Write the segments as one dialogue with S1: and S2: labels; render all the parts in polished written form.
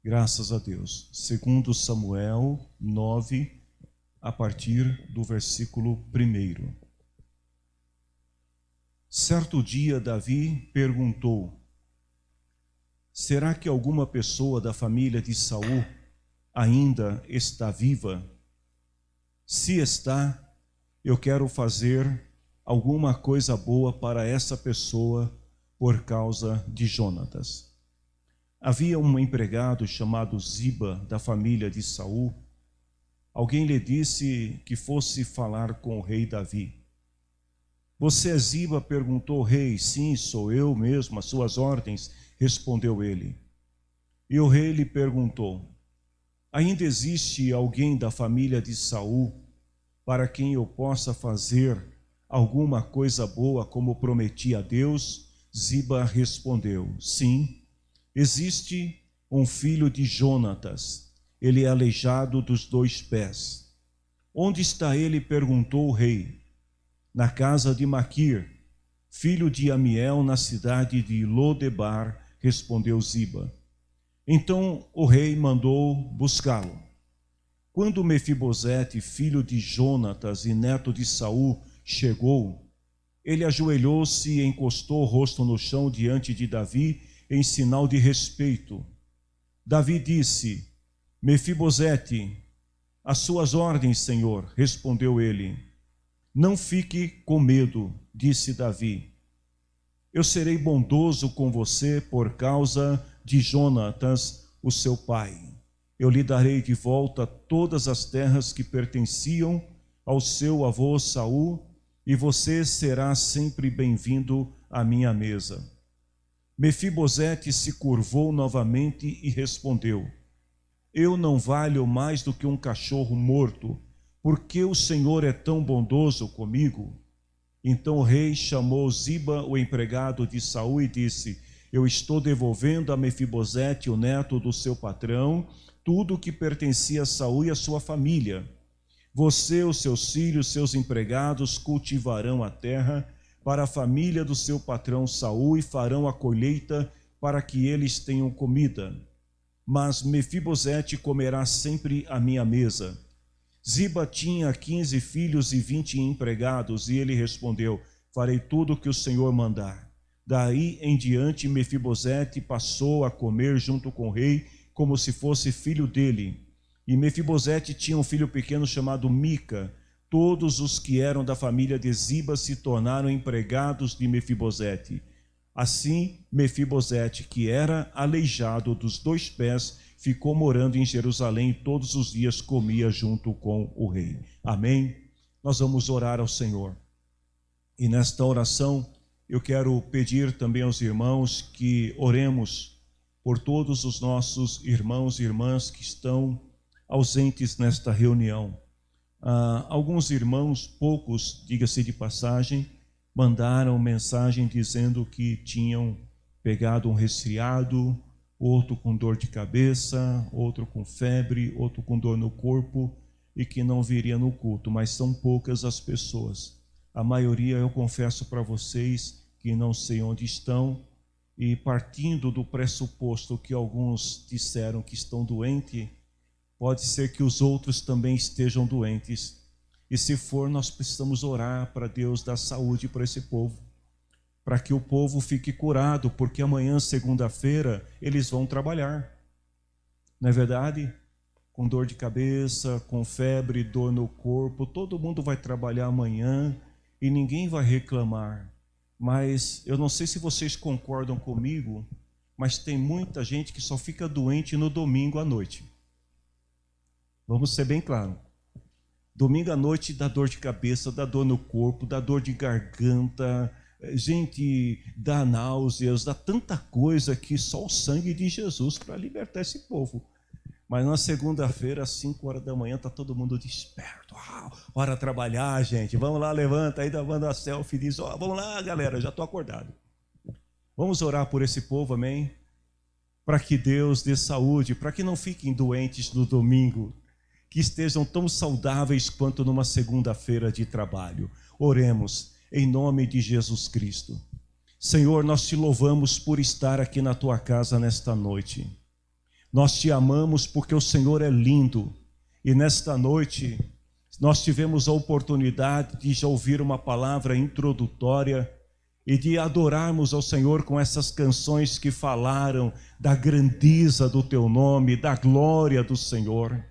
S1: Graças a Deus. Segundo Samuel 9, a partir do versículo 1. Certo dia Davi perguntou: será que alguma pessoa da família de Saul ainda está viva? Se está, eu quero fazer alguma coisa boa para essa pessoa por causa de Jonatas. Havia um empregado chamado Ziba, da família de Saul. Alguém lhe disse que fosse falar com o rei Davi. Você é Ziba? Perguntou o rei. Sim, sou eu mesmo, às suas ordens, respondeu ele. E o rei lhe perguntou: ainda existe alguém da família de Saul para quem eu possa fazer alguma coisa boa como prometi a Deus? Ziba respondeu: sim, existe um filho de Jonatas, ele é aleijado dos 2 pés. Onde está ele? Perguntou o rei. Na casa de Maquir, filho de Amiel, na cidade de Lodebar, respondeu Ziba. Então o rei mandou buscá-lo. Quando Mefibosete, filho de Jonatas e neto de Saul, chegou, ele ajoelhou-se e encostou o rosto no chão diante de Davi em sinal de respeito. Davi disse: Mefibosete, às suas ordens, Senhor, respondeu ele. Não fique com medo, disse Davi. Eu serei bondoso com você por causa de Jonatas, o seu pai. Eu lhe darei de volta todas as terras que pertenciam ao seu avô Saul, e você será sempre bem-vindo à minha mesa. Mefibosete se curvou novamente e respondeu: eu não valho mais do que um cachorro morto. Por que o Senhor é tão bondoso comigo? Então o rei chamou Ziba, o empregado de Saul, e disse: eu estou devolvendo a Mefibosete, o neto do seu patrão, tudo o que pertencia a Saul e a sua família. Você, os seus filhos, seus empregados cultivarão a terra para a família do seu patrão Saul e farão a colheita para que eles tenham comida. Mas Mefibosete comerá sempre à minha mesa. Ziba tinha 15 filhos e 20 empregados, e ele respondeu: farei tudo o que o Senhor mandar. Daí em diante Mefibosete passou a comer junto com o rei, como se fosse filho dele. E Mefibosete tinha um filho pequeno chamado Mica. Todos os que eram da família de Ziba se tornaram empregados de Mefibosete. Assim, Mefibosete, que era aleijado dos 2 pés, ficou morando em Jerusalém e todos os dias comia junto com o rei. Amém? Nós vamos orar ao Senhor. E nesta oração, eu quero pedir também aos irmãos que oremos por todos os nossos irmãos e irmãs que estão ausentes nesta reunião. Alguns irmãos, poucos, diga-se de passagem, mandaram mensagem dizendo que tinham pegado um resfriado, outro com dor de cabeça, outro com febre, outro com dor no corpo e que não viria no culto, mas são poucas as pessoas. A maioria, eu confesso para vocês, que não sei onde estão, e partindo do pressuposto que alguns disseram que estão doentes, pode ser que os outros também estejam doentes. E se for, nós precisamos orar para Deus dar saúde para esse povo, para que o povo fique curado, porque amanhã, segunda-feira, eles vão trabalhar. Não é verdade? Com dor de cabeça, com febre, dor no corpo, todo mundo vai trabalhar amanhã e ninguém vai reclamar. Mas eu não sei se vocês concordam comigo, mas tem muita gente que só fica doente no domingo à noite. Vamos ser bem claros. Domingo à noite dá dor de cabeça, dá dor no corpo, dá dor de garganta, gente, dá náuseas, dá tanta coisa que só o sangue de Jesus para libertar esse povo. Mas na segunda-feira, às 5 horas da manhã, está todo mundo desperto. Hora trabalhar, gente. Vamos lá, levanta aí, manda a selfie e diz: vamos lá, galera, já estou acordado. Vamos orar por esse povo, amém? Para que Deus dê saúde, para que não fiquem doentes no domingo, que estejam tão saudáveis quanto numa segunda-feira de trabalho. Oremos em nome de Jesus Cristo. Senhor, nós te louvamos por estar aqui na tua casa nesta noite. Nós te amamos porque o Senhor é lindo. E nesta noite, nós tivemos a oportunidade de já ouvir uma palavra introdutória e de adorarmos ao Senhor com essas canções que falaram da grandeza do teu nome, da glória do Senhor.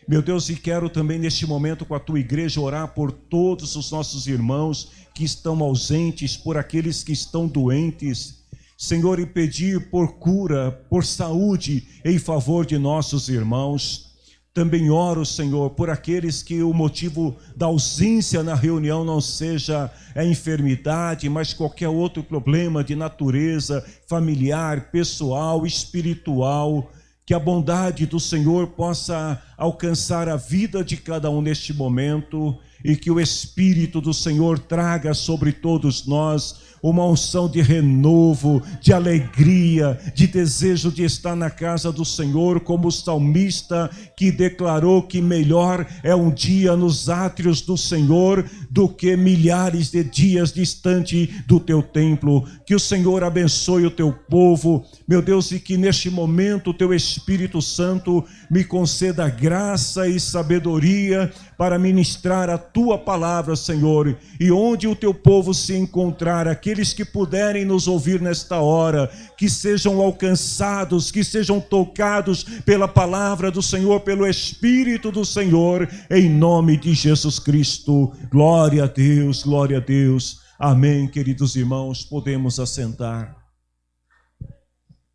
S1: Meu Deus, e quero também neste momento com a tua igreja orar por todos os nossos irmãos que estão ausentes, por aqueles que estão doentes, Senhor, e pedir por cura, por saúde em favor de nossos irmãos. Também oro, Senhor, por aqueles que o motivo da ausência na reunião não seja a enfermidade, mas qualquer outro problema de natureza familiar, pessoal, espiritual. Que a bondade do Senhor possa alcançar a vida de cada um neste momento e que o Espírito do Senhor traga sobre todos nós uma unção de renovo, de alegria, de desejo de estar na casa do Senhor, como o salmista que declarou que melhor é um dia nos átrios do Senhor do que milhares de dias distante do teu templo. Que o Senhor abençoe o teu povo, meu Deus, e que neste momento o teu Espírito Santo me conceda graça e sabedoria para ministrar a tua palavra, Senhor, e onde o teu povo se encontrar, aqueles que puderem nos ouvir nesta hora, que sejam alcançados, que sejam tocados pela palavra do Senhor, pelo Espírito do Senhor, em nome de Jesus Cristo. Glória a Deus, glória a Deus. Amém, queridos irmãos, podemos assentar.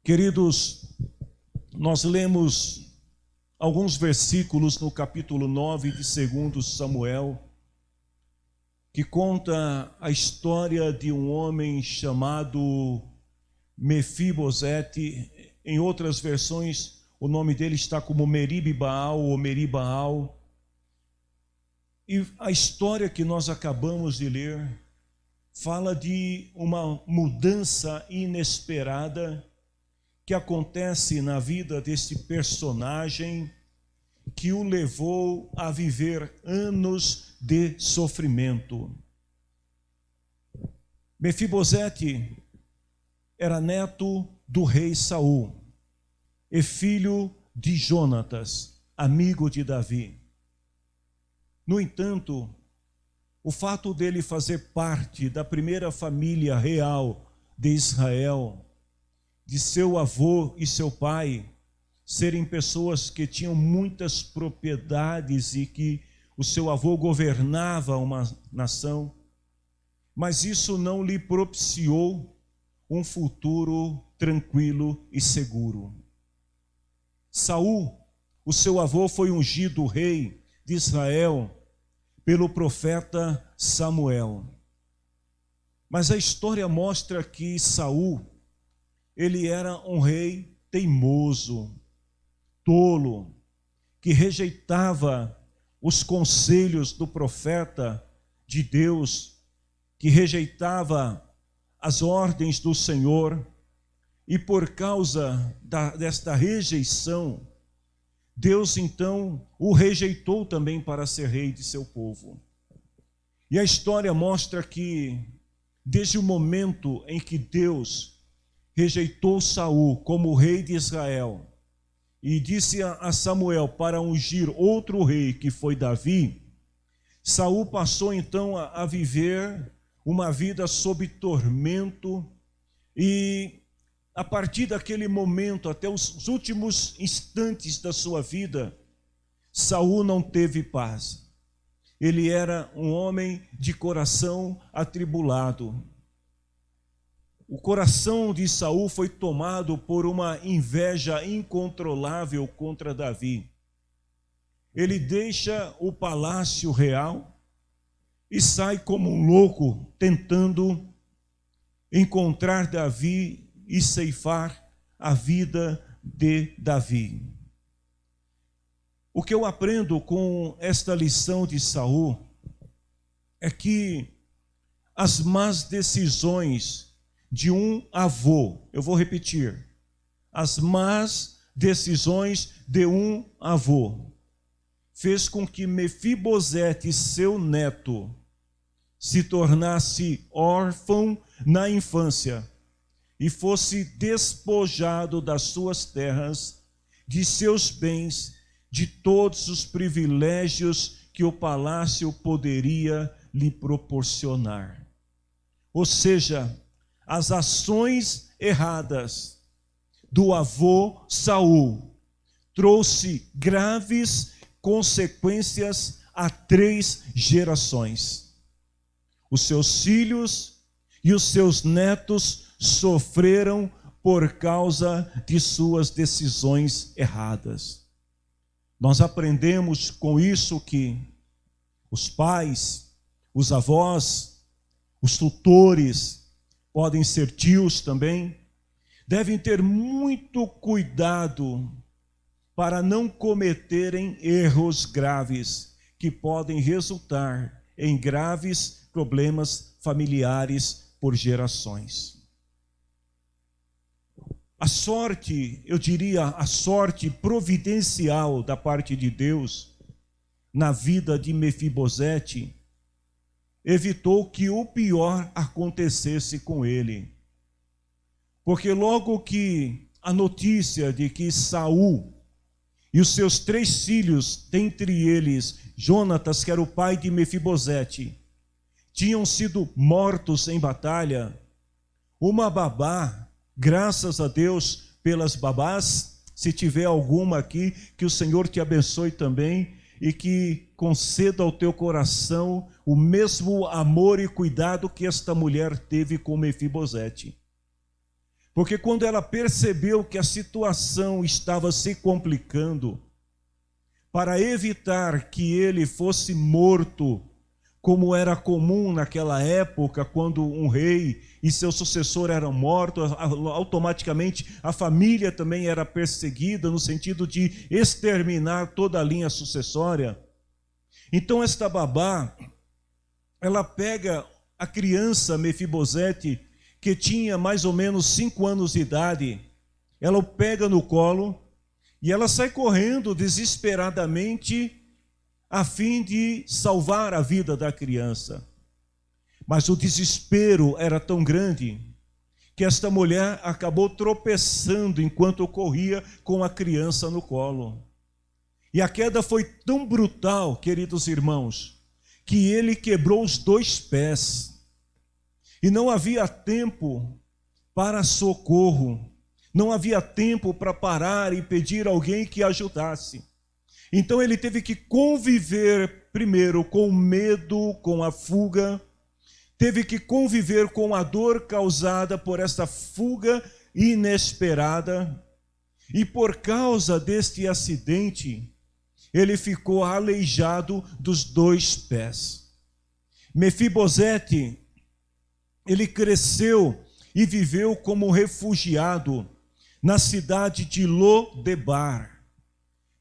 S1: Queridos, nós lemos alguns versículos no capítulo 9 de 2 Samuel, que conta a história de um homem chamado Mefibosete. Em outras versões, o nome dele está como Meribe-Baal ou Meribaal. E a história que nós acabamos de ler fala de uma mudança inesperada que acontece na vida desse personagem que o levou a viver anos de sofrimento. Mefibosete era neto do rei Saul e filho de Jonatas, amigo de Davi. No entanto, o fato dele fazer parte da primeira família real de Israel, de seu avô e seu pai serem pessoas que tinham muitas propriedades e que o seu avô governava uma nação, mas isso não lhe propiciou um futuro tranquilo e seguro. Saul, o seu avô, foi ungido rei de Israel pelo profeta Samuel. Mas a história mostra que Saul, ele era um rei teimoso, tolo, que rejeitava os conselhos do profeta de Deus, que rejeitava as ordens do Senhor, e por causa desta rejeição, Deus então o rejeitou também para ser rei de seu povo. E a história mostra que, desde o momento em que Deus rejeitou Saul como rei de Israel e disse a Samuel para ungir outro rei, que foi Davi, Saul passou então a viver uma vida sob tormento, e a partir daquele momento até os últimos instantes da sua vida, Saul não teve paz. Ele era um homem de coração atribulado. O coração de Saul foi tomado por uma inveja incontrolável contra Davi. Ele deixa o palácio real e sai como um louco tentando encontrar Davi e ceifar a vida de Davi. O que eu aprendo com esta lição de Saul é que as más decisões de um avô, eu vou repetir, as más decisões de um avô, fez com que Mefibosete, seu neto, se tornasse órfão na infância e fosse despojado das suas terras de seus bens, de todos os privilégios que o palácio poderia lhe proporcionar. Ou seja, as ações erradas do avô Saul trouxe graves consequências a 3 gerações. Os seus filhos e os seus netos sofreram por causa de suas decisões erradas. Nós aprendemos com isso que os pais, os avós, os tutores, podem ser tios também, devem ter muito cuidado para não cometerem erros graves que podem resultar em graves problemas familiares por gerações. A sorte, eu diria, a sorte providencial da parte de Deus na vida de Mefibosete evitou que o pior acontecesse com ele. Porque logo que a notícia de que Saul e os seus 3 filhos, dentre eles Jonatas, que era o pai de Mefibosete, tinham sido mortos em batalha, uma babá, graças a Deus pelas babás, se tiver alguma aqui, que o Senhor te abençoe também e que conceda ao teu coração o mesmo amor e cuidado que esta mulher teve com Mefibosete. Porque quando ela percebeu que a situação estava se complicando, para evitar que ele fosse morto, como era comum naquela época, quando um rei e seu sucessor eram mortos, automaticamente a família também era perseguida, no sentido de exterminar toda a linha sucessória. Então esta babá, ela pega a criança Mefibosete, que tinha mais ou menos 5 anos de idade, ela o pega no colo e ela sai correndo desesperadamente a fim de salvar a vida da criança. Mas o desespero era tão grande que esta mulher acabou tropeçando enquanto corria com a criança no colo. E a queda foi tão brutal, queridos irmãos, que ele quebrou os 2 pés. E não havia tempo para socorro, não havia tempo para parar e pedir alguém que ajudasse. Então ele teve que conviver primeiro com o medo, com a fuga, teve que conviver com a dor causada por esta fuga inesperada, e por causa deste acidente, ele ficou aleijado dos 2 pés. Mefibosete, ele cresceu e viveu como refugiado na cidade de Lodebar,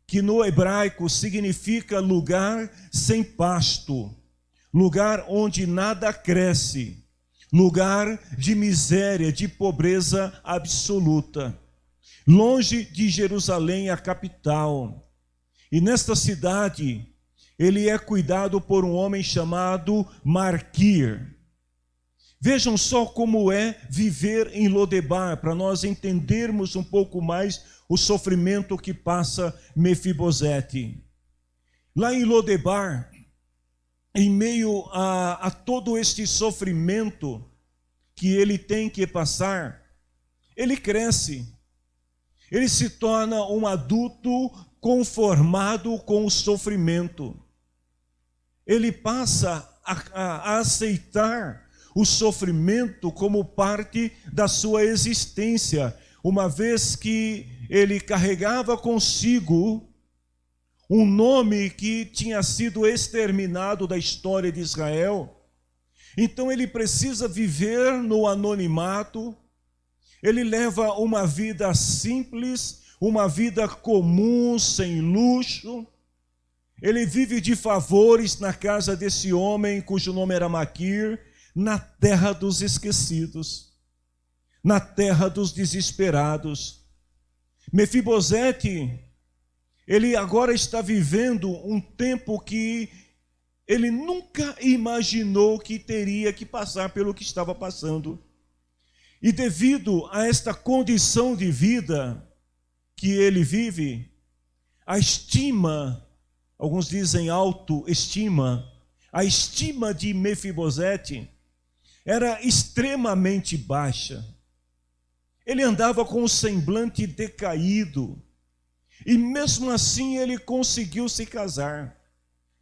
S1: que no hebraico significa lugar sem pasto, lugar onde nada cresce, lugar de miséria, de pobreza absoluta, longe de Jerusalém, a capital. E nesta cidade, ele é cuidado por um homem chamado Marquir. Vejam só como é viver em Lodebar, para nós entendermos um pouco mais o sofrimento que passa Mefibosete. Lá em Lodebar, em meio a todo este sofrimento que ele tem que passar, ele cresce. Ele se torna um adulto conformado com o sofrimento. Ele passa a aceitar o sofrimento como parte da sua existência, uma vez que ele carregava consigo um nome que tinha sido exterminado da história de Israel. Então ele precisa viver no anonimato, ele leva uma vida simples, uma vida comum, sem luxo. Ele vive de favores na casa desse homem, cujo nome era Maquir, na terra dos esquecidos, na terra dos desesperados. Mefibosete, ele agora está vivendo um tempo que ele nunca imaginou que teria que passar pelo que estava passando. E devido a esta condição de vida que ele vive, a estima, alguns dizem autoestima, a estima de Mefibosete era extremamente baixa. Ele andava com o semblante decaído, e mesmo assim ele conseguiu se casar,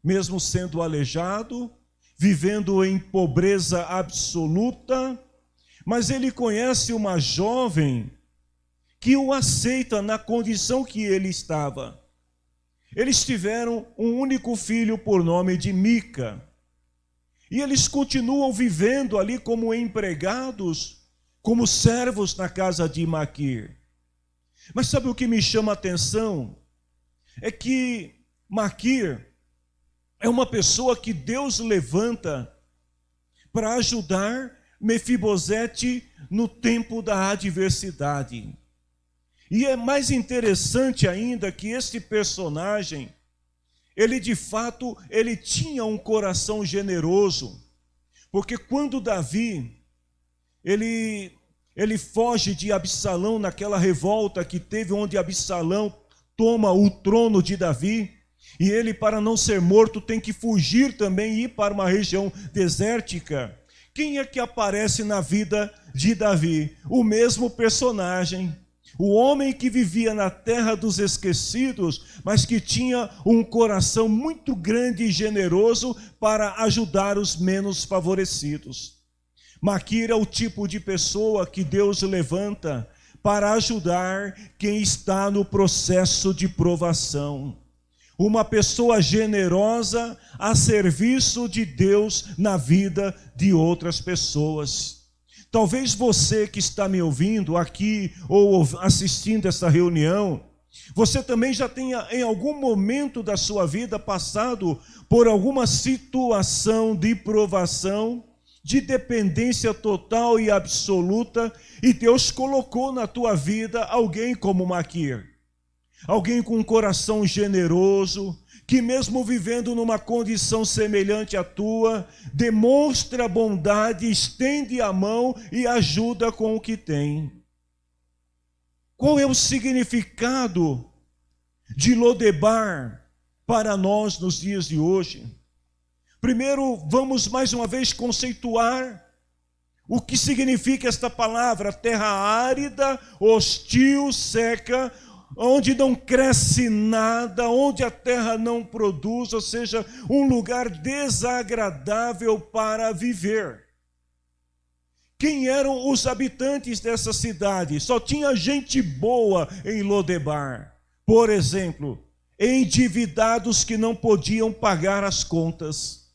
S1: mesmo sendo aleijado, vivendo em pobreza absoluta, mas ele conhece uma jovem que o aceita na condição que ele estava. Eles tiveram um único filho por nome de Mica. E eles continuam vivendo ali como empregados, como servos na casa de Maquir. Mas sabe o que me chama a atenção? É que Maquir é uma pessoa que Deus levanta para ajudar Mefibosete no tempo da adversidade. E é mais interessante ainda que este personagem, ele de fato, ele tinha um coração generoso, porque quando Davi, ele foge de Absalão naquela revolta que teve, onde Absalão toma o trono de Davi, e ele, para não ser morto, tem que fugir também e ir para uma região desértica. Quem é que aparece na vida de Davi? O mesmo personagem. O homem que vivia na terra dos esquecidos, mas que tinha um coração muito grande e generoso para ajudar os menos favorecidos. Maquir é o tipo de pessoa que Deus levanta para ajudar quem está no processo de provação. Uma pessoa generosa a serviço de Deus na vida de outras pessoas. Talvez você que está me ouvindo aqui ou assistindo essa reunião, você também já tenha em algum momento da sua vida passado por alguma situação de provação, de dependência total e absoluta, e Deus colocou na tua vida alguém como Maquir. Alguém com um coração generoso, que mesmo vivendo numa condição semelhante à tua, demonstra bondade, estende a mão e ajuda com o que tem. Qual é o significado de Lodebar para nós nos dias de hoje? Primeiro, vamos mais uma vez conceituar o que significa esta palavra: terra árida, hostil, seca, onde não cresce nada, onde a terra não produz, ou seja, um lugar desagradável para viver. Quem eram os habitantes dessa cidade? Só tinha gente boa em Lodebar. Por exemplo, endividados que não podiam pagar as contas.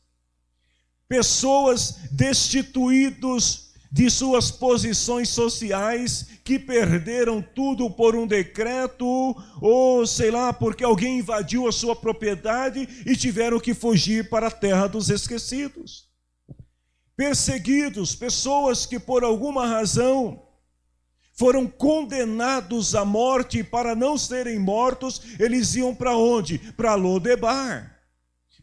S1: Pessoas destituídos de suas posições sociais, que perderam tudo por um decreto, ou sei lá, porque alguém invadiu a sua propriedade e tiveram que fugir para a terra dos esquecidos. Perseguidos, pessoas que por alguma razão foram condenados à morte, e para não serem mortos, eles iam para onde? Para Lodebar.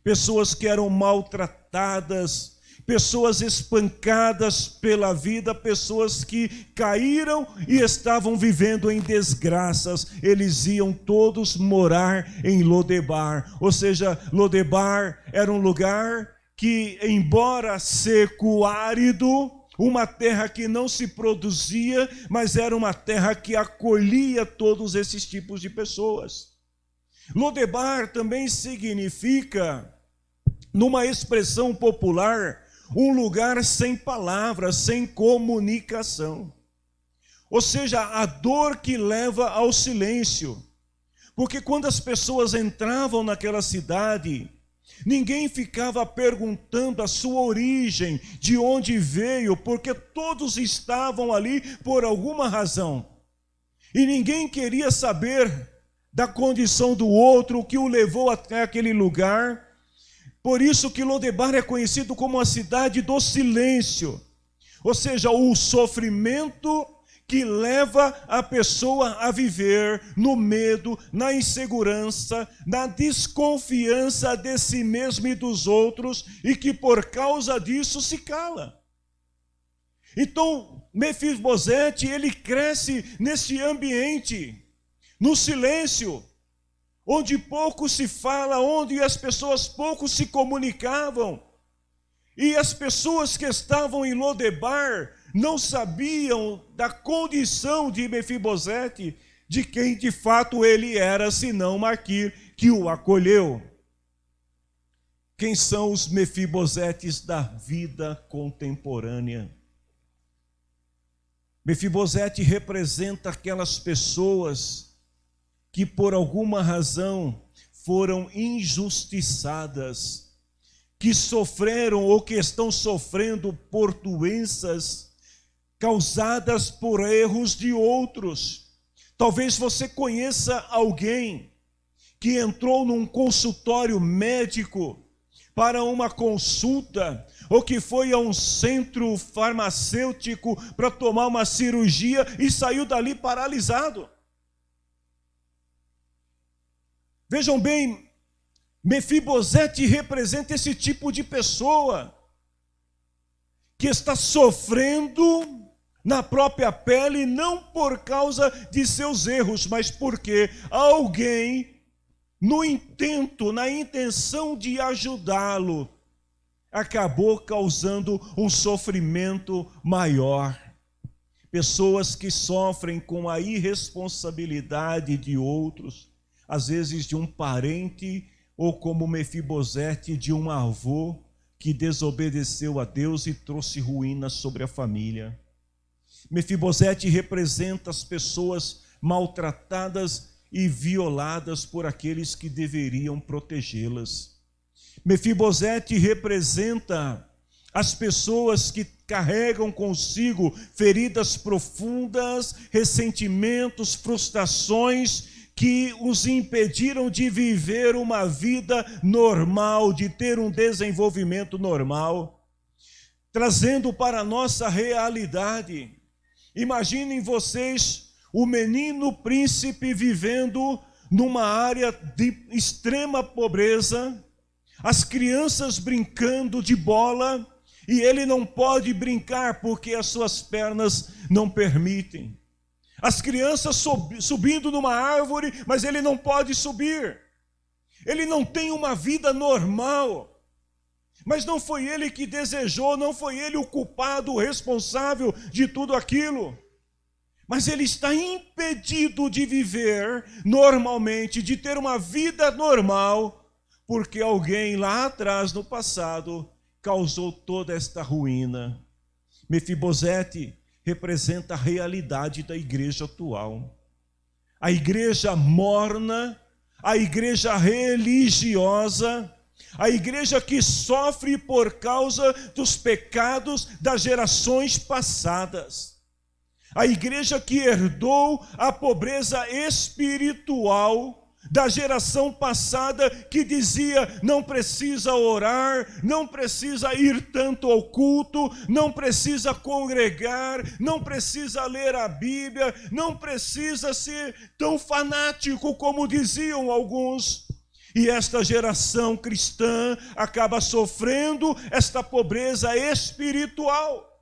S1: Pessoas que eram maltratadas, pessoas espancadas pela vida, pessoas que caíram e estavam vivendo em desgraças, eles iam todos morar em Lodebar. Ou seja, Lodebar era um lugar que, embora seco, árido, uma terra que não se produzia, mas era uma terra que acolhia todos esses tipos de pessoas. Lodebar também significa, numa expressão popular, um lugar sem palavras, sem comunicação. Ou seja, a dor que leva ao silêncio. Porque quando as pessoas entravam naquela cidade, ninguém ficava perguntando a sua origem, de onde veio, porque todos estavam ali por alguma razão. E ninguém queria saber da condição do outro, o que o levou até aquele lugar. Por isso que Lodebar é conhecido como a cidade do silêncio. Ou seja, o sofrimento que leva a pessoa a viver no medo, na insegurança, na desconfiança de si mesmo e dos outros, e que por causa disso se cala. Então, Mefibosete, ele cresce nesse ambiente. no silêncio, onde pouco se fala, onde as pessoas pouco se comunicavam. E as pessoas que estavam em Lodebar não sabiam da condição de Mefibosete, de quem de fato ele era, senão Maquir, que o acolheu. Quem são os Mefibosetes da vida contemporânea? Mefibosete representa aquelas pessoas que por alguma razão foram injustiçadas, que sofreram ou que estão sofrendo por doenças causadas por erros de outros. Talvez você conheça alguém que entrou num consultório médico para uma consulta, ou que foi a um centro farmacêutico para tomar uma cirurgia e saiu dali paralisado. Vejam bem, Mefibosete representa esse tipo de pessoa que está sofrendo na própria pele, não por causa de seus erros, mas porque alguém, no intento, na intenção de ajudá-lo, acabou causando um sofrimento maior. Pessoas que sofrem com a irresponsabilidade de outros, às vezes de um parente, ou como Mefibosete, de um avô que desobedeceu a Deus e trouxe ruína sobre a família. Mefibosete representa as pessoas maltratadas e violadas por aqueles que deveriam protegê-las. Mefibosete representa as pessoas que carregam consigo feridas profundas, ressentimentos, frustrações que os impediram de viver uma vida normal, de ter um desenvolvimento normal. Trazendo para a nossa realidade, imaginem vocês o menino príncipe vivendo numa área de extrema pobreza, as crianças brincando de bola, e ele não pode brincar porque as suas pernas não permitem. As crianças subindo numa árvore, mas ele não pode subir. Ele não tem uma vida normal. Mas não foi ele que desejou, não foi ele o culpado, o responsável de tudo aquilo. Mas ele está impedido de viver normalmente, de ter uma vida normal, porque alguém lá atrás, no passado, causou toda esta ruína. Mefibosete representa a realidade da igreja atual. A igreja morna, a igreja religiosa, a igreja que sofre por causa dos pecados das gerações passadas. A igreja que herdou a pobreza espiritual da geração passada, que dizia: não precisa orar, não precisa ir tanto ao culto, não precisa congregar, não precisa ler a Bíblia, não precisa ser tão fanático como diziam alguns. E esta geração cristã acaba sofrendo esta pobreza espiritual.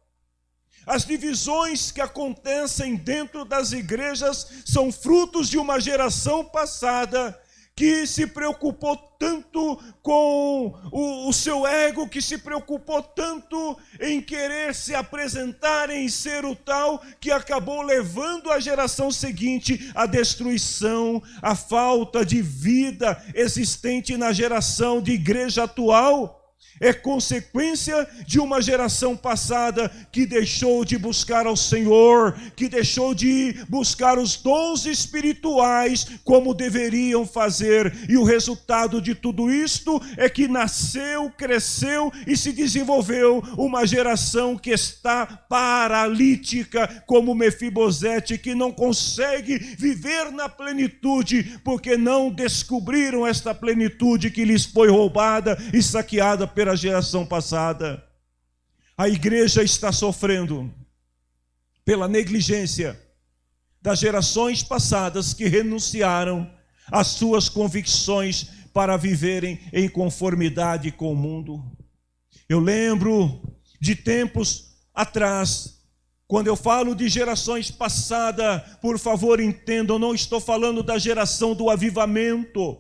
S1: As divisões que acontecem dentro das igrejas são frutos de uma geração passada que se preocupou tanto com o seu ego, que se preocupou tanto em querer se apresentar, em ser o tal, que acabou levando a geração seguinte à destruição, à falta de vida existente na geração de igreja atual. É consequência de uma geração passada que deixou de buscar ao Senhor, que deixou de buscar os dons espirituais como deveriam fazer. E o resultado de tudo isto é que nasceu, cresceu e se desenvolveu uma geração que está paralítica, como Mefibosete, que não consegue viver na plenitude, porque não descobriram esta plenitude que lhes foi roubada e saqueada pela geração passada. A igreja está sofrendo pela negligência das gerações passadas que renunciaram às suas convicções para viverem em conformidade com o mundo. Eu lembro de tempos atrás, Quando eu falo de gerações passadas, por favor entendam, não estou falando da geração do avivamento.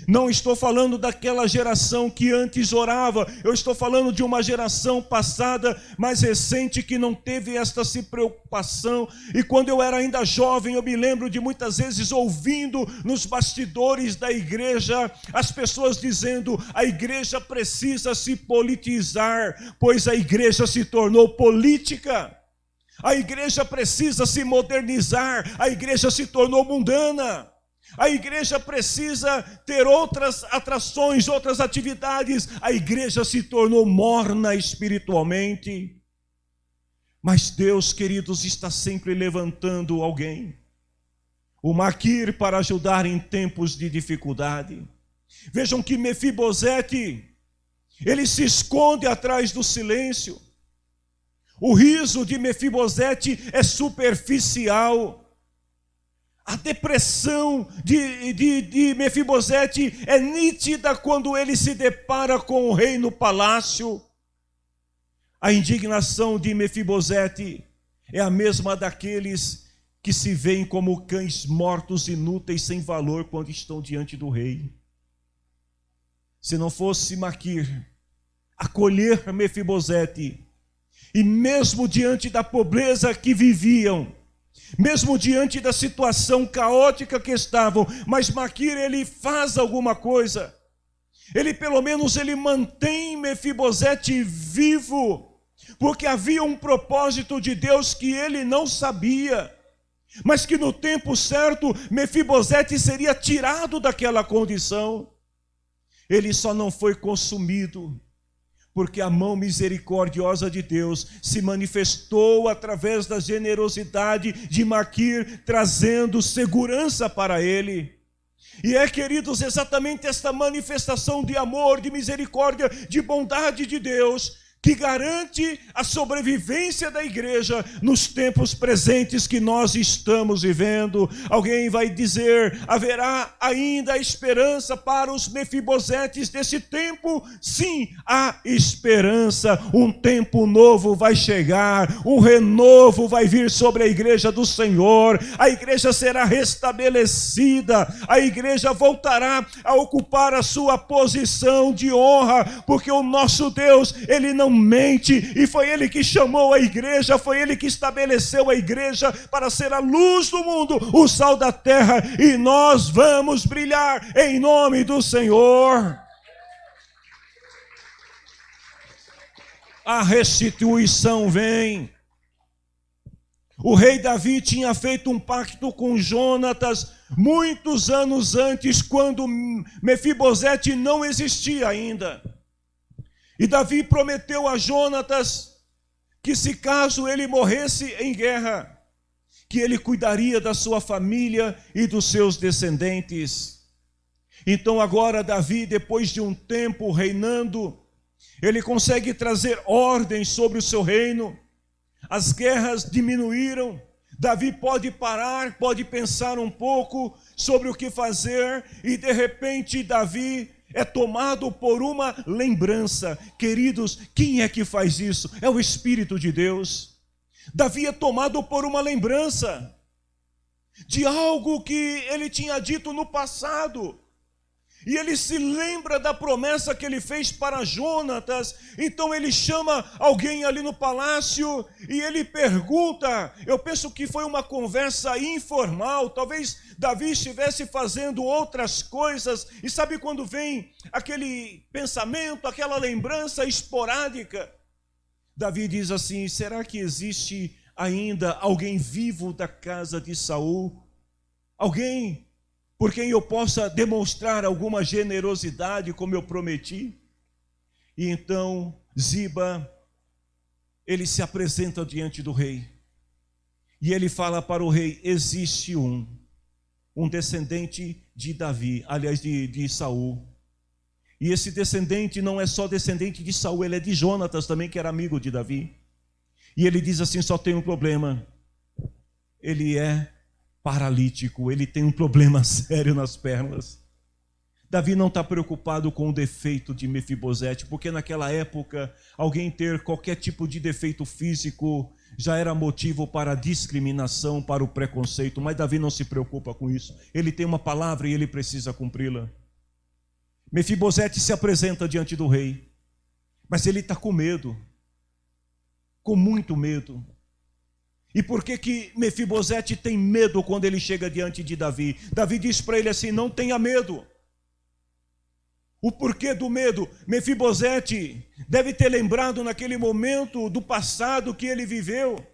S1: Não estou falando daquela geração que antes orava. Eu estou falando de uma geração passada, mais recente, que não teve esta preocupação. E quando eu era ainda jovem, eu me lembro de muitas vezes ouvindo nos bastidores da igreja as pessoas dizendo: a igreja precisa se politizar, pois a igreja se tornou política. A igreja precisa se modernizar, a igreja se tornou mundana. A igreja precisa ter outras atrações, outras atividades. A igreja se tornou morna espiritualmente. Mas Deus, queridos, está sempre levantando alguém. O Maquir para ajudar em tempos de dificuldade. Vejam que Mefibosete, ele se esconde atrás do silêncio. O riso de Mefibosete é superficial. A depressão de Mefibosete é nítida quando ele se depara com o rei no palácio. A indignação de Mefibosete é a mesma daqueles que se veem como cães mortos, inúteis, sem valor, quando estão diante do rei. Se não fosse Maquir acolher Mefibosete, e mesmo diante da pobreza que viviam, mesmo diante da situação caótica que estavam, mas Maquir, ele faz alguma coisa. Ele pelo menos ele mantém Mefibosete vivo, porque havia um propósito de Deus que ele não sabia, mas que no tempo certo Mefibosete seria tirado daquela condição. Ele só não foi consumido porque a mão misericordiosa de Deus se manifestou através da generosidade de Maquir, trazendo segurança para ele. E é, queridos, exatamente esta manifestação de amor, de misericórdia, de bondade de Deus, que garante a sobrevivência da igreja nos tempos presentes que nós estamos vivendo. Alguém vai dizer: haverá ainda esperança para os Mefibosetes desse tempo? Sim, há esperança. Um tempo novo vai chegar, um renovo vai vir sobre a igreja do Senhor. A igreja será restabelecida, a igreja voltará a ocupar a sua posição de honra, porque o nosso Deus, ele não mente, e foi ele que chamou a igreja, foi ele que estabeleceu a igreja para ser a luz do mundo, o sal da terra, e nós vamos brilhar em nome do Senhor. A restituição vem. O rei Davi tinha feito um pacto com Jonatas muitos anos antes, quando Mefibosete não existia ainda. E Davi prometeu a Jonatas que, se caso ele morresse em guerra, que ele cuidaria da sua família e dos seus descendentes. Então agora Davi, depois de um tempo reinando, ele consegue trazer ordem sobre o seu reino. As guerras diminuíram. Davi pode parar, pode pensar um pouco sobre o que fazer, e de repente Davi é tomado por uma lembrança. Queridos, quem é que faz isso? É o Espírito de Deus. Davi é tomado por uma lembrança de algo que ele tinha dito no passado. E ele se lembra da promessa que ele fez para Jonatas. Então ele chama alguém ali no palácio e ele pergunta. Eu penso que foi uma conversa informal. Talvez Davi estivesse fazendo outras coisas. E sabe quando vem aquele pensamento, aquela lembrança esporádica? Davi diz assim: será que existe ainda alguém vivo da casa de Saul? Alguém por quem eu possa demonstrar alguma generosidade, como eu prometi? E então Ziba, ele se apresenta diante do rei, e ele fala para o rei: existe um descendente de Davi, aliás de Saul, e esse descendente não é só descendente de Saul, ele é de Jonatas também, que era amigo de Davi. E ele diz assim: só tem um problema, ele é paralítico, ele tem um problema sério nas pernas. Davi não está preocupado com o defeito de Mefibosete, porque naquela época, alguém ter qualquer tipo de defeito físico já era motivo para a discriminação, para o preconceito, mas Davi não se preocupa com isso. Ele tem uma palavra e ele precisa cumpri-la. Mefibosete se apresenta diante do rei, mas ele está com medo, com muito medo. E por que Mefibosete tem medo quando ele chega diante de Davi? Davi diz para ele assim: não tenha medo. O porquê do medo? Mefibosete deve ter lembrado naquele momento do passado que ele viveu.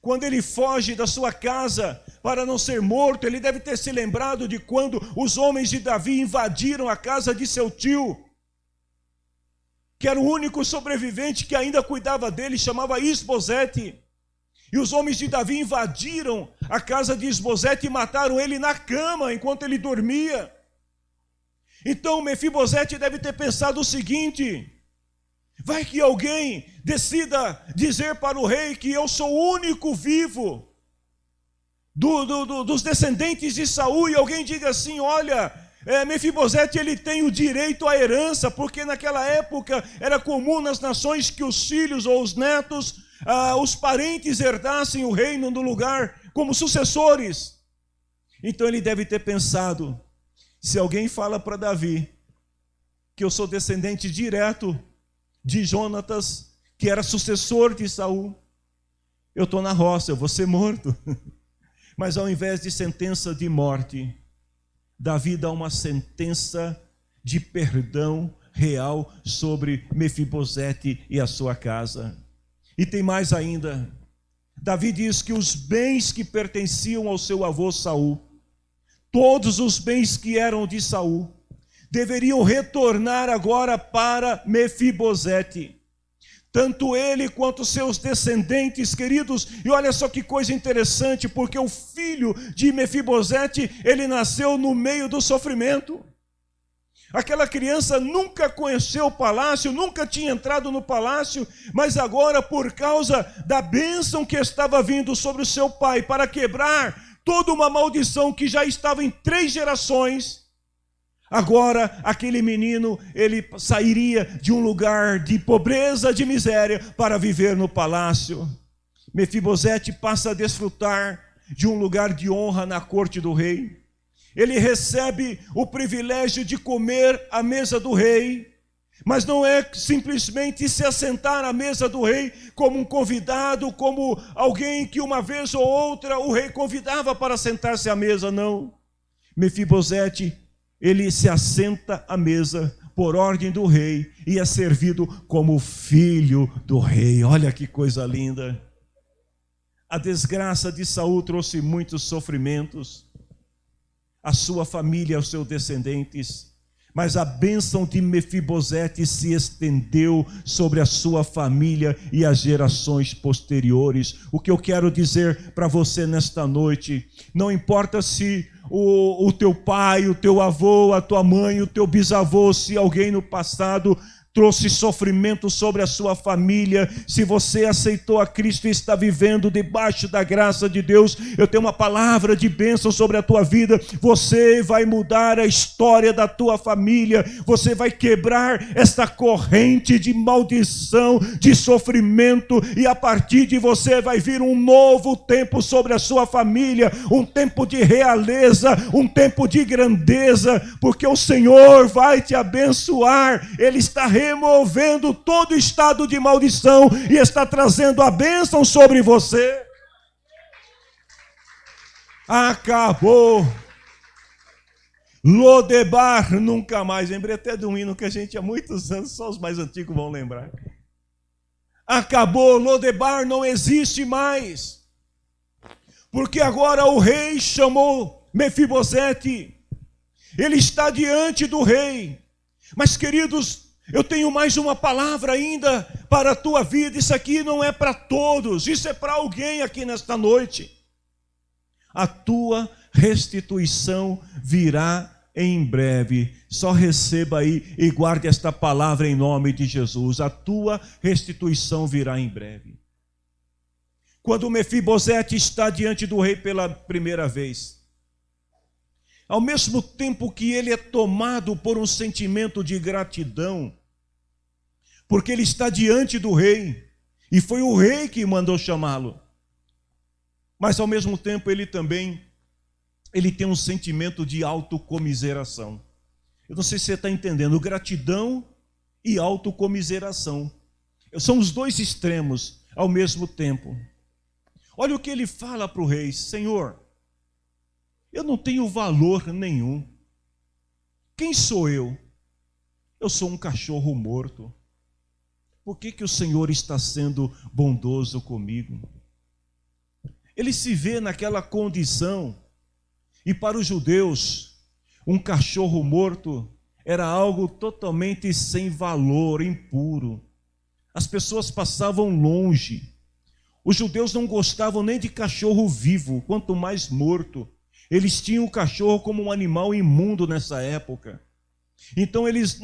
S1: Quando ele foge da sua casa para não ser morto, ele deve ter se lembrado de quando os homens de Davi invadiram a casa de seu tio, que era o único sobrevivente que ainda cuidava dele, chamava Isbosete. E os homens de Davi invadiram a casa de Isbosete e mataram ele na cama enquanto ele dormia. Então Mefibosete deve ter pensado o seguinte: vai que alguém decida dizer para o rei que eu sou o único vivo dos descendentes de Saul, e alguém diga assim: olha, Mefibosete ele tem o direito à herança, porque naquela época era comum nas nações que os filhos ou os netos, os parentes herdassem o reino no lugar como sucessores. Então ele deve ter pensado: se alguém fala para Davi que eu sou descendente direto de Jonatas, que era sucessor de Saul, eu estou na roça, eu vou ser morto. Mas ao invés de sentença de morte, Davi dá uma sentença de perdão real sobre Mefibosete e a sua casa. E tem mais ainda. Davi diz que os bens que pertenciam ao seu avô Saul, todos os bens que eram de Saul, deveriam retornar agora para Mefibosete. Tanto ele quanto seus descendentes queridos. E olha só que coisa interessante, porque o filho de Mefibosete, ele nasceu no meio do sofrimento. Aquela criança nunca conheceu o palácio, nunca tinha entrado no palácio, mas agora, por causa da bênção que estava vindo sobre o seu pai, para quebrar toda uma maldição que já estava em 3 gerações, agora aquele menino, ele sairia de um lugar de pobreza, de miséria, para viver no palácio. Mefibosete passa a desfrutar de um lugar de honra na corte do rei. Ele recebe o privilégio de comer à mesa do rei, mas não é simplesmente se assentar à mesa do rei como um convidado, como alguém que uma vez ou outra o rei convidava para sentar-se à mesa, não. Mefibosete, ele se assenta à mesa por ordem do rei e é servido como filho do rei. Olha que coisa linda. A desgraça de Saul trouxe muitos sofrimentos à sua família, aos seus descendentes, mas a bênção de Mefibosete se estendeu sobre a sua família e as gerações posteriores. O que eu quero dizer para você nesta noite: não importa se o teu pai, o teu avô, a tua mãe, o teu bisavô, se alguém no passado trouxe sofrimento sobre a sua família, se você aceitou a Cristo e está vivendo debaixo da graça de Deus, eu tenho uma palavra de bênção sobre a tua vida. Você vai mudar a história da tua família, você vai quebrar esta corrente de maldição, de sofrimento, e a partir de você vai vir um novo tempo sobre a sua família, um tempo de realeza, um tempo de grandeza, porque o Senhor vai te abençoar. Ele está removendo todo estado de maldição e está trazendo a bênção sobre você. Acabou. Lodebar nunca mais. Lembrei até de um hino que a gente há muitos anos, só os mais antigos vão lembrar. Acabou, Lodebar não existe mais. Porque agora o rei chamou Mefibosete. Ele está diante do rei. Mas, queridos, eu tenho mais uma palavra ainda para a tua vida. Isso aqui não é para todos, isso é para alguém aqui nesta noite. A tua restituição virá em breve. Só receba aí e guarde esta palavra em nome de Jesus. A tua restituição virá em breve. Quando Mefibosete está diante do rei pela primeira vez, ao mesmo tempo que ele é tomado por um sentimento de gratidão, porque ele está diante do rei, E foi o rei que mandou chamá-lo. Mas ao mesmo tempo ele tem um sentimento de autocomiseração. Eu não sei se você está entendendo, gratidão e autocomiseração. São os dois extremos ao mesmo tempo. Olha o que ele fala para o rei: Senhor, eu não tenho valor nenhum. Quem sou eu? Eu sou um cachorro morto. Por que o Senhor está sendo bondoso comigo? Ele se vê naquela condição, e para os judeus, um cachorro morto era algo totalmente sem valor, impuro. As pessoas passavam longe. Os judeus não gostavam nem de cachorro vivo, quanto mais morto. Eles tinham o cachorro como um animal imundo nessa época. Então eles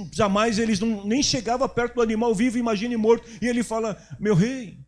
S1: nem chegavam perto do animal vivo, imagine morto. E ele fala: meu rei,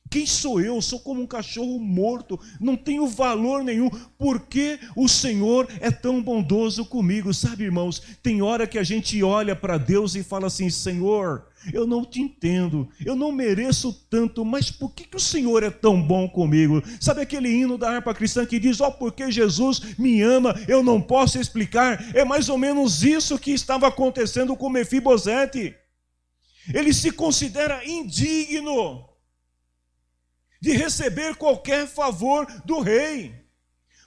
S1: quem sou eu? Sou como um cachorro morto, não tenho valor nenhum. Por que o Senhor é tão bondoso comigo? Sabe, irmãos, tem hora que a gente olha para Deus e fala assim: Senhor, eu não te entendo, eu não mereço tanto, mas por que o Senhor é tão bom comigo? Sabe aquele hino da harpa cristã que diz: ó, porque Jesus me ama, eu não posso explicar? É mais ou menos isso que estava acontecendo com Mefibosete. Ele se considera indigno de receber qualquer favor do rei,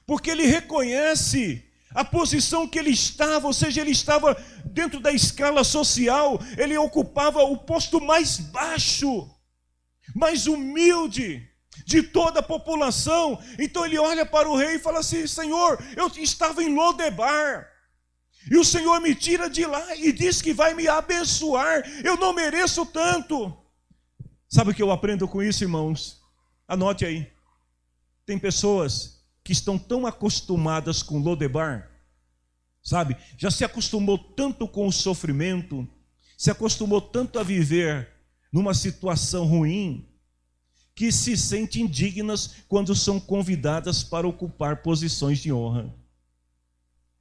S1: porque ele reconhece a posição que ele estava, ou seja, ele estava dentro da escala social, ele ocupava o posto mais baixo, mais humilde de toda a população. Então ele olha para o rei e fala assim: Senhor, eu estava em Lodebar, e o Senhor me tira de lá e diz que vai me abençoar, eu não mereço tanto. Sabe o que eu aprendo com isso, irmãos? Anote aí. Tem pessoas que estão tão acostumadas com Lodebar, sabe? Já se acostumou tanto com o sofrimento, se acostumou tanto a viver numa situação ruim, que se sentem indignas quando são convidadas para ocupar posições de honra.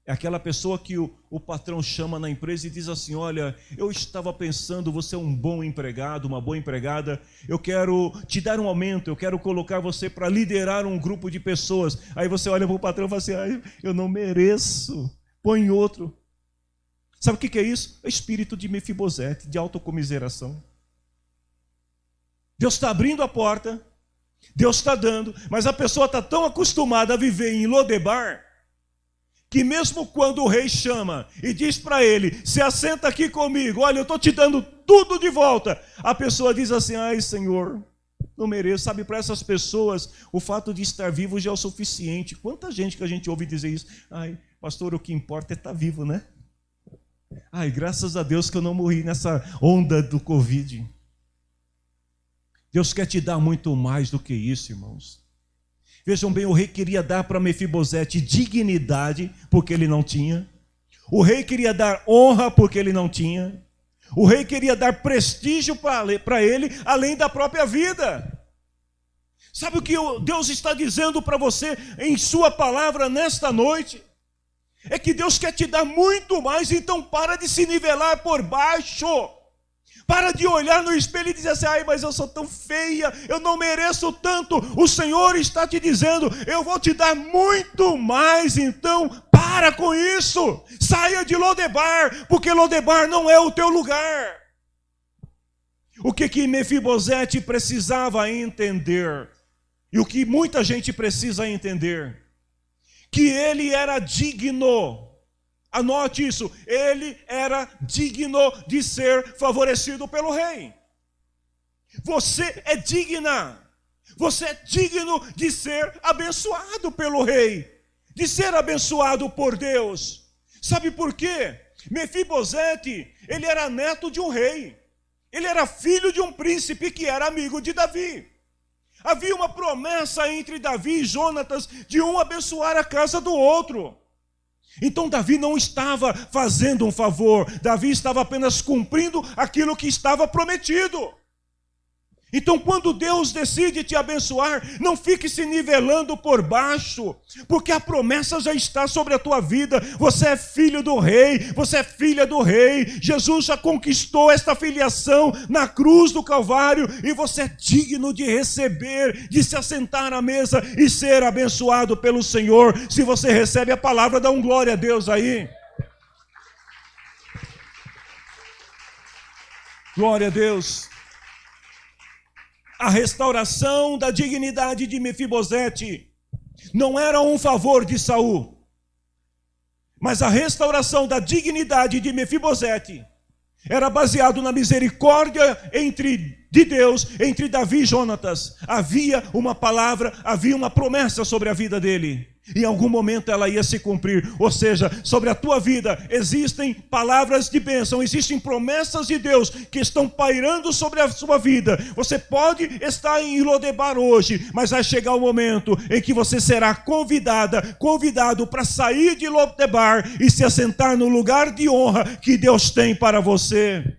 S1: É aquela pessoa que o patrão chama na empresa e diz assim: olha, eu estava pensando, você é um bom empregado, uma boa empregada, eu quero te dar um aumento, eu quero colocar você para liderar um grupo de pessoas. Aí você olha para o patrão e fala assim: eu não mereço, põe outro. Sabe o que é isso? É o espírito de Mefibosete, de autocomiseração. Deus está abrindo a porta, Deus está dando, mas a pessoa está tão acostumada a viver em Lodebar, que mesmo quando o rei chama e diz para ele: se assenta aqui comigo, olha, eu estou te dando tudo de volta, a pessoa diz assim: ai, Senhor, não mereço. Sabe, para essas pessoas, o fato de estar vivo já é o suficiente. Quanta gente que a gente ouve dizer isso: ai, pastor, o que importa é estar vivo, né? Ai, graças a Deus que eu não morri nessa onda do Covid. Deus quer te dar muito mais do que isso, irmãos. Vejam bem, o rei queria dar para Mefibosete dignidade, porque ele não tinha. O rei queria dar honra, porque ele não tinha. O rei queria dar prestígio para ele, além da própria vida. Sabe o que Deus está dizendo para você em sua palavra nesta noite? É que Deus quer te dar muito mais, então para de se nivelar por baixo. Para de olhar no espelho e dizer assim: ai, mas eu sou tão feia, eu não mereço tanto. O Senhor está te dizendo: eu vou te dar muito mais, então para com isso. Saia de Lodebar, porque Lodebar não é o teu lugar. O que Mefibosete precisava entender, e o que muita gente precisa entender, que ele era digno. Anote isso, ele era digno de ser favorecido pelo rei. Você é digna, você é digno de ser abençoado pelo rei, de ser abençoado por Deus. Sabe por quê? Mefibosete, ele era neto de um rei, ele era filho de um príncipe que era amigo de Davi. Havia uma promessa entre Davi e Jonatas de um abençoar a casa do outro. Então Davi não estava fazendo um favor, Davi estava apenas cumprindo aquilo que estava prometido. Então, quando Deus decide te abençoar, não fique se nivelando por baixo, porque a promessa já está sobre a tua vida. Você é filho do rei, você é filha do rei. Jesus já conquistou esta filiação na cruz do Calvário, e você é digno de receber, de se assentar à mesa e ser abençoado pelo Senhor. Se você recebe a palavra, dá um glória a Deus aí. Glória a Deus. A restauração da dignidade de Mefibosete não era um favor de Saul, mas a restauração da dignidade de Mefibosete era baseado na misericórdia de Deus entre Davi e Jonatas. Havia uma palavra, havia uma promessa sobre a vida dele. Em algum momento ela ia se cumprir. Ou seja, sobre a tua vida existem palavras de bênção, existem promessas de Deus que estão pairando sobre a sua vida. Você pode estar em Lodebar hoje, mas vai chegar o momento em que você será convidado para sair de Lodebar e se assentar no lugar de honra que Deus tem para você.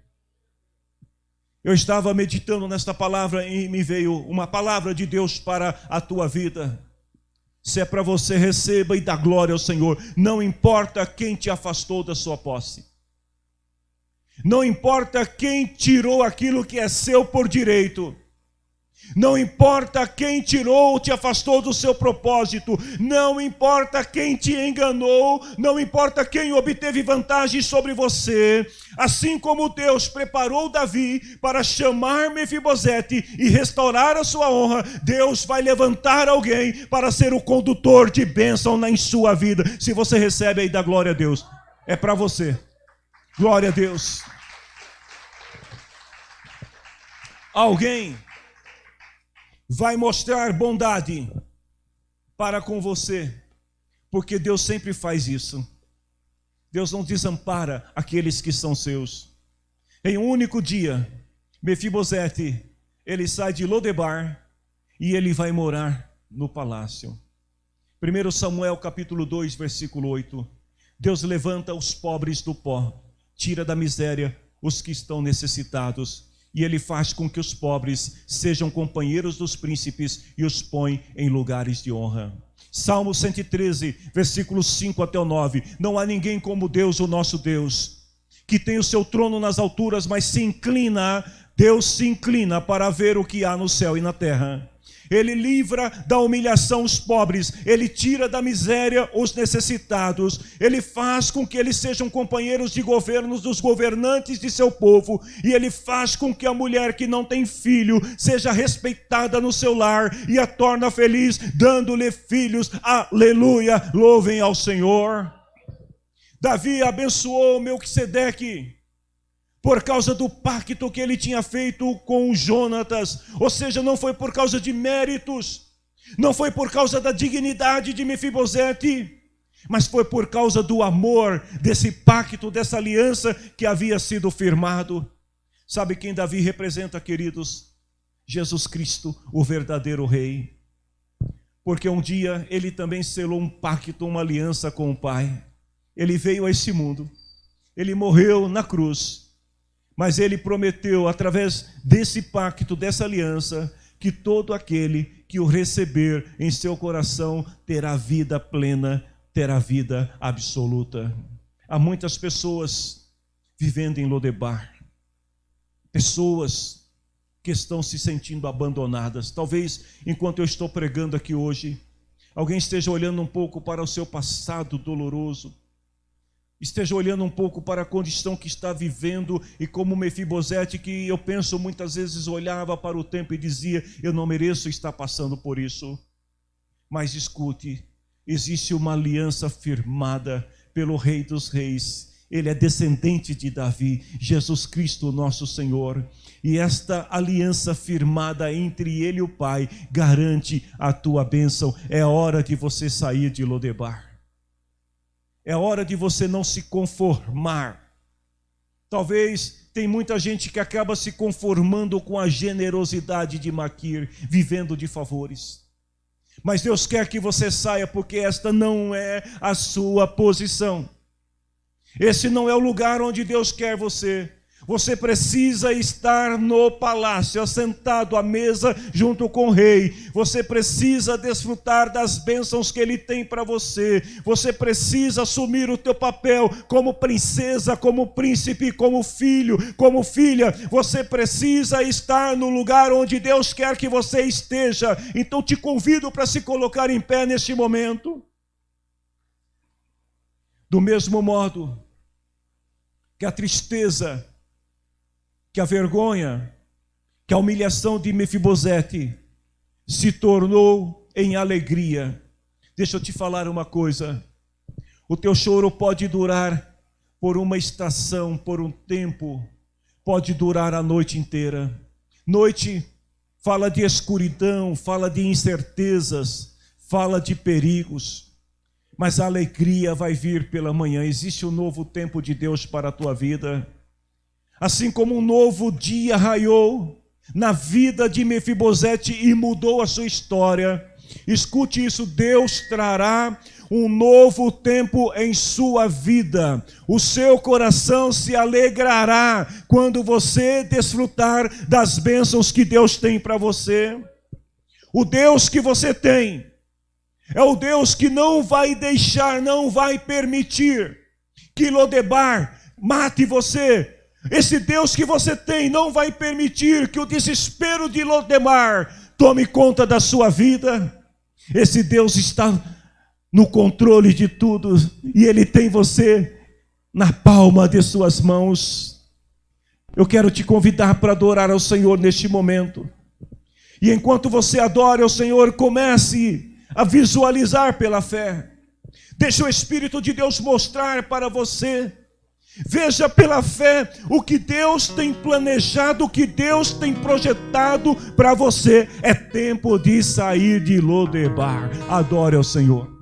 S1: Eu estava meditando nesta palavra e me veio uma palavra de Deus para a tua vida. Se é para você, receba e dá glória ao Senhor. Não importa quem te afastou da sua posse. Não importa quem tirou aquilo que é seu por direito. Não importa quem tirou ou te afastou do seu propósito. Não importa quem te enganou. Não importa quem obteve vantagem sobre você. Assim como Deus preparou Davi para chamar Mefibosete e restaurar a sua honra, Deus vai levantar alguém para ser o condutor de bênção em sua vida. Se você recebe aí, dá glória a Deus. É para você. Glória a Deus. Alguém vai mostrar bondade para com você, porque Deus sempre faz isso. Deus não desampara aqueles que são seus. Em um único dia, Mefibosete, ele sai de Lodebar e ele vai morar no palácio. 1 Samuel capítulo 2, versículo 8. Deus levanta os pobres do pó, tira da miséria os que estão necessitados, e ele faz com que os pobres sejam companheiros dos príncipes e os põe em lugares de honra. Salmo 113, versículos 5 até o 9. Não há ninguém como Deus, o nosso Deus, que tem o seu trono nas alturas, mas Deus se inclina para ver o que há no céu e na terra. Ele livra da humilhação os pobres, ele tira da miséria os necessitados, ele faz com que eles sejam companheiros de governos dos governantes de seu povo, e ele faz com que a mulher que não tem filho seja respeitada no seu lar e a torna feliz, dando-lhe filhos. Aleluia, louvem ao Senhor. Davi abençoou Melquisedeque por causa do pacto que ele tinha feito com Jonatas. Ou seja, não foi por causa de méritos, não foi por causa da dignidade de Mefibosete, mas foi por causa do amor desse pacto, dessa aliança que havia sido firmado. Sabe quem Davi representa, queridos? Jesus Cristo, o verdadeiro rei. Porque um dia ele também selou um pacto, uma aliança com o Pai. Ele veio a esse mundo, ele morreu na cruz, mas ele prometeu, através desse pacto, dessa aliança, que todo aquele que o receber em seu coração terá vida plena, terá vida absoluta. Há muitas pessoas vivendo em Lodebar, pessoas que estão se sentindo abandonadas. Talvez, enquanto eu estou pregando aqui hoje, alguém esteja olhando um pouco para o seu passado doloroso, esteja olhando um pouco para a condição que está vivendo, e como Mefibosete, que eu penso muitas vezes olhava para o tempo e dizia: eu não mereço estar passando por isso. Mas escute, existe uma aliança firmada pelo Rei dos Reis. Ele é descendente de Davi, Jesus Cristo nosso Senhor. E esta aliança firmada entre ele e o Pai garante a tua bênção. É hora de você sair de Lodebar. É hora de você não se conformar. Talvez tem muita gente que acaba se conformando com a generosidade de Maquir, vivendo de favores. Mas Deus quer que você saia, porque esta não é a sua posição. Esse não é o lugar onde Deus quer você. Você precisa estar no palácio, assentado à mesa junto com o rei. Você precisa desfrutar das bênçãos que ele tem para você. Você precisa assumir o teu papel como princesa, como príncipe, como filho, como filha. Você precisa estar no lugar onde Deus quer que você esteja. Então te convido para se colocar em pé neste momento. Do mesmo modo que a tristeza, que a vergonha, que a humilhação de Mefibosete se tornou em alegria. Deixa eu te falar uma coisa. O teu choro pode durar por uma estação, por um tempo. Pode durar a noite inteira. Noite fala de escuridão, fala de incertezas, fala de perigos. Mas a alegria vai vir pela manhã. Existe um novo tempo de Deus para a tua vida. Assim como um novo dia raiou na vida de Mefibosete e mudou a sua história. Escute isso, Deus trará um novo tempo em sua vida. O seu coração se alegrará quando você desfrutar das bênçãos que Deus tem para você. O Deus que você tem é o Deus que não vai deixar, não vai permitir que Lodebar mate você. Esse Deus que você tem não vai permitir que o desespero de Lodebar tome conta da sua vida. Esse Deus está no controle de tudo e Ele tem você na palma de suas mãos. Eu quero te convidar para adorar ao Senhor neste momento. E enquanto você adora ao Senhor, comece a visualizar pela fé. Deixa o Espírito de Deus mostrar para você. Veja pela fé o que Deus tem planejado, o que Deus tem projetado para você. É tempo de sair de Lodebar. Adore ao Senhor.